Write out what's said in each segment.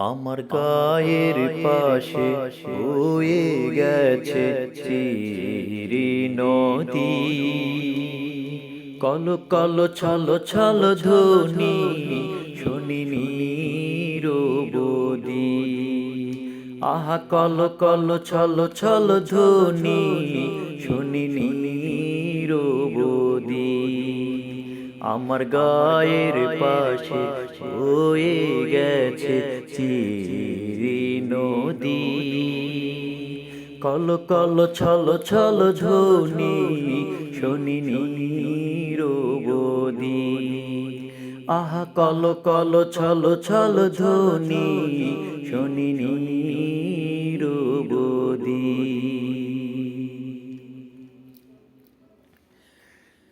আমার গায়ের পাশে বয়ে গেছে চিরি নদী, কল কল ছল ছল ধ্বনি শুনিনি রবদি। আহা কল কল ছল ছল ধ্বনি শুনিনি রবদি। আমার গায়ের পাশে বয়ে গেছে চিরি নদী, কল কল ছল ছল ধ্বনি শুনিনি রবদি। আহা কল কল ছল ছল ধ্বনি শুনিনি রবদি।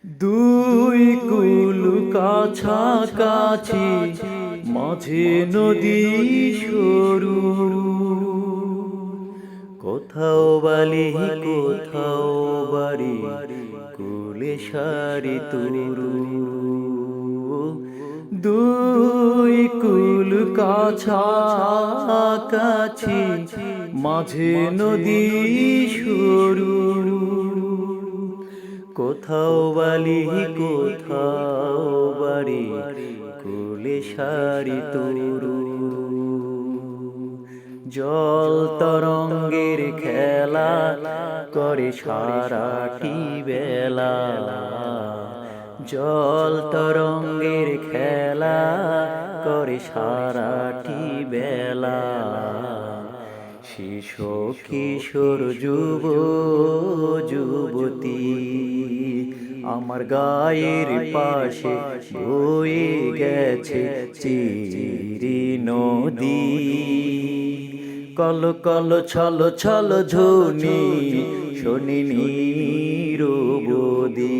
দুই কুল কাছাকাছি, মাঝে নদী সরু, কোথাও বালি কোথাও বাড়ি, কুলে সারি তরু। দুই কুল কাছাকাছি, মাঝে নদী সরু, কোথাও বালি কোথাও বাড়ি, কুলে সারি তরু। জল তরঙ্গের খেলা করে সারাটি বেলা, জল তরঙ্গের খেলা করে সারাটি বেলা। শিশু কিশোর যুব যুবতী, আমার গায়ের পাশে বয়ে গেছে চিরি নদী, কল কল ছল ছল ধ্বনি শুনিনি রবদি।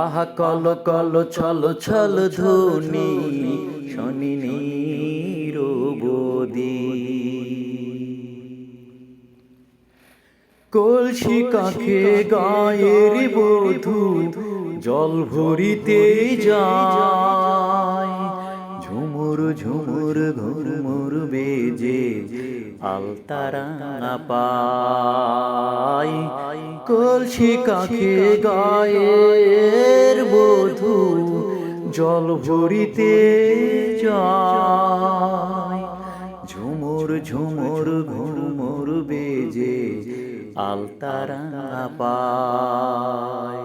আহা কল কল ছল ছল ধ্বনি শুনিনি রবদি। কলসি কাঁখে গায়ের বধূ জল ভরিতে যায়, ঝুমুর ঝুমুর ঘুমুর বেজে আলতারা পায়। কলসি কাঁখে গায়ের বধূ জল ভরিতে যায়, ঝুমুর ঝুমুর ঘুমুর বেজে আলতারা পায়।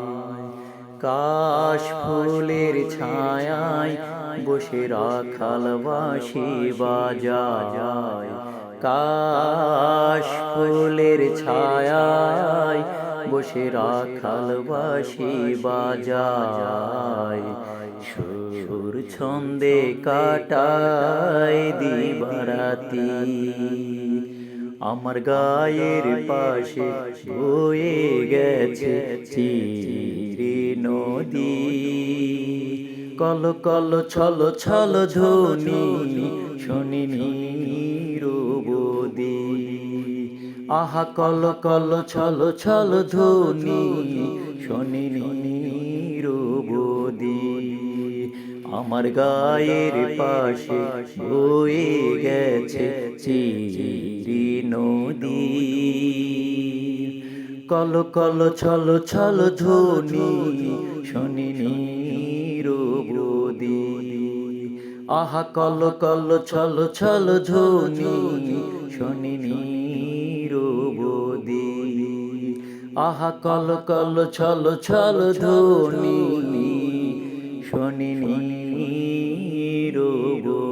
কাশ ফুলের ছায়ায় বসে রাখাল বাঁশি বাজায়, কাশ ফুলের ছায়ায় বসে রাখাল বাঁশি বাজায়। সুর ছন্দে কাটায় দিবারাতি, আমার গায়ের পাশে বয়ে গেছে চিরি নদী, কল কল ছল ছল ধ্বনি শুনিনি রবদি। আহা কল কল ছল ছল ধ্বনি শুনিনি রবদি। আমার গায়ের পাশে বয়ে গেছে চিরি নদী, কল কল ছল ছল ধ্বনি শুনিনি রবদি। আহা কল কল ছল ছল ধ্বনি শুনিনি রবদি। আহা কল কল ছল ছল ধ্বনি শুনিনি রবদি।